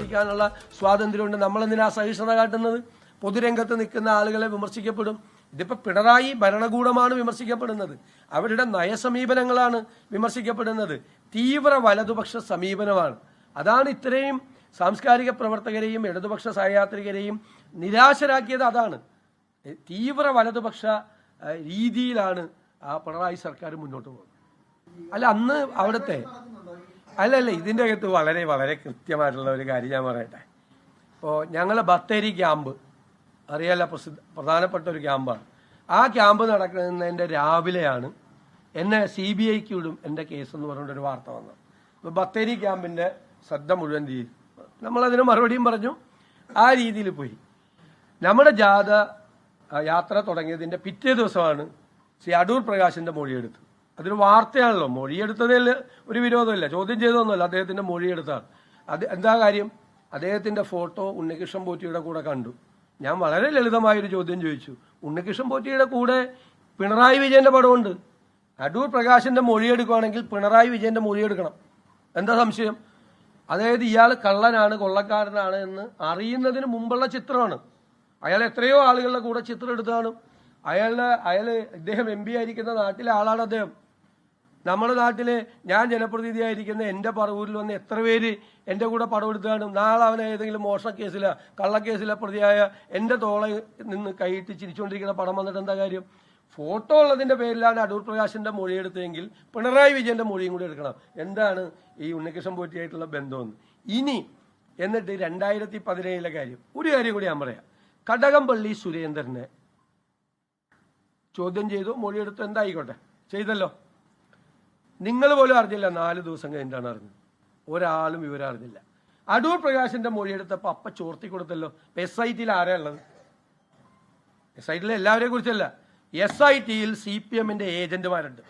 വിമർശിക്കാനുള്ള സ്വാതന്ത്ര്യമുണ്ട്. നമ്മളെന്തിനാ സഹിഷ്ണുത കാട്ടുന്നത്? പൊതുരംഗത്ത് നിൽക്കുന്ന ആളുകളെ വിമർശിക്കപ്പെടും. ഇതിപ്പോൾ പിണറായി ഭരണകൂടമാണ് വിമർശിക്കപ്പെടുന്നത്, അവരുടെ നയസമീപനങ്ങളാണ് വിമർശിക്കപ്പെടുന്നത്. തീവ്ര വലതുപക്ഷ സമീപനമാണ്. അതാണ് ഇത്രയും സാംസ്കാരിക പ്രവർത്തകരെയും ഇടതുപക്ഷ സഹയാത്രികരെയും നിരാശരാക്കിയത്. അതാണ് തീവ്ര വലതുപക്ഷ രീതിയിലാണ് ആ പിണറായി സർക്കാർ മുന്നോട്ട് പോകുന്നത്. അല്ല, അന്ന് അവിടുത്തെ അല്ലല്ല ഇതിൻ്റെ അകത്ത് വളരെ വളരെ കൃത്യമായിട്ടുള്ള ഒരു കാര്യം ഞാൻ പറയട്ടെ. ഇപ്പോൾ ഞങ്ങൾ ബത്തേരി ക്യാമ്പ് അറിയാലോ, പ്രധാനപ്പെട്ട ഒരു ക്യാമ്പാണ്. ആ ക്യാമ്പ് നടക്കുന്നതിൻ്റെ രാവിലെയാണ് എന്നെ CBIക്ക് വിടും എൻ്റെ കേസ് എന്ന് പറഞ്ഞിട്ടൊരു വാർത്ത വന്നത്. ഇപ്പോൾ ബത്തേരി ക്യാമ്പിൻ്റെ ശ്രദ്ധ മുഴുവൻ നമ്മളതിന് മറുപടിയും പറഞ്ഞു. ആ രീതിയിൽ പോയി. നമ്മുടെ ജാഥ യാത്ര തുടങ്ങിയതിൻ്റെ പിറ്റേ ദിവസമാണ് ശ്രീ അടൂർ പ്രകാശിൻ്റെ മൊഴിയെടുത്ത്. അതൊരു വാർത്തയാണല്ലോ. മൊഴിയെടുത്തതിൽ ഒരു വിരോധമില്ല, ചോദ്യം ചെയ്തതൊന്നുമല്ല, അദ്ദേഹത്തിൻ്റെ മൊഴിയെടുത്താണ്. അത് എന്താ കാര്യം? അദ്ദേഹത്തിൻ്റെ ഫോട്ടോ ഉണ്ണികൃഷ്ണൻ പോറ്റിയുടെ കൂടെ കണ്ടു. ഞാൻ വളരെ ലളിതമായൊരു ചോദ്യം ചോദിച്ചു. ഉണ്ണികൃഷ്ണൻ പോറ്റിയുടെ കൂടെ പിണറായി വിജയൻ്റെ പടമുണ്ട്. അടൂർ പ്രകാശിൻ്റെ മൊഴിയെടുക്കുകയാണെങ്കിൽ പിണറായി വിജയൻ്റെ മൊഴിയെടുക്കണം. എന്താ സംശയം? അതായത് ഇയാൾ കള്ളനാണ്, കൊള്ളക്കാരനാണ് എന്ന് അറിയുന്നതിന് മുമ്പുള്ള ചിത്രമാണ്. അയാൾ എത്രയോ ആളുകളുടെ കൂടെ ചിത്രം എടുത്താണ്. ഇദ്ദേഹം MP ആയിരിക്കുന്ന നാട്ടിലെ ആളാണ് അദ്ദേഹം. നമ്മുടെ നാട്ടിലെ ഞാൻ ജനപ്രതിനിധിയായിരിക്കുന്ന എൻ്റെ പറവൂരിൽ വന്ന് എത്ര പേര് എൻ്റെ കൂടെ പടം എടുത്താണ്. നാളെ അവനെ ഏതെങ്കിലും മോഷണ കേസിലോ കള്ളക്കേസിലോ പ്രതിയായ എൻ്റെ തോളെ നിന്ന് കൈയിട്ട് ചിരിച്ചുകൊണ്ടിരിക്കുന്ന പടം വന്നിട്ട് എന്താ കാര്യം? ഫോട്ടോ ഉള്ളതിൻ്റെ പേരിലാണ് അടൂർ പ്രകാശിൻ്റെ മൊഴിയെടുത്തതെങ്കിൽ പിണറായി വിജയൻ്റെ മൊഴിയും കൂടി എടുക്കണം. എന്താണ് ഈ ഉണ്ണികൃഷ്ണൻ പോറ്റിയായിട്ടുള്ള ബന്ധമെന്ന്. ഇനി എന്നിട്ട് 2017 കാര്യം, ഒരു കാര്യം കൂടി ഞാൻ പറയാം. കടകംപള്ളി സുരേന്ദ്രനെ ചോദ്യം ചെയ്തു, മൊഴിയെടുത്തു, എന്തായിക്കോട്ടെ, ചെയ്തല്ലോ. നിങ്ങൾ പോലും അറിഞ്ഞില്ല, 4 ദിവസം കഴിഞ്ഞിട്ടാണ് അറിഞ്ഞത്. ഒരാളും വിവരം അറിഞ്ഞില്ല. അടൂർ പ്രകാശിന്റെ മൊഴിയെടുത്തപ്പോൾ അപ്പ ചോർത്തി കൊടുത്തല്ലോ. SITയിൽ ആരാ ഉള്ളത്? SITയിലെ എല്ലാവരെയും കുറിച്ചല്ല, SITയിൽ CPMന്റെ ഏജന്റുമാരുണ്ട്.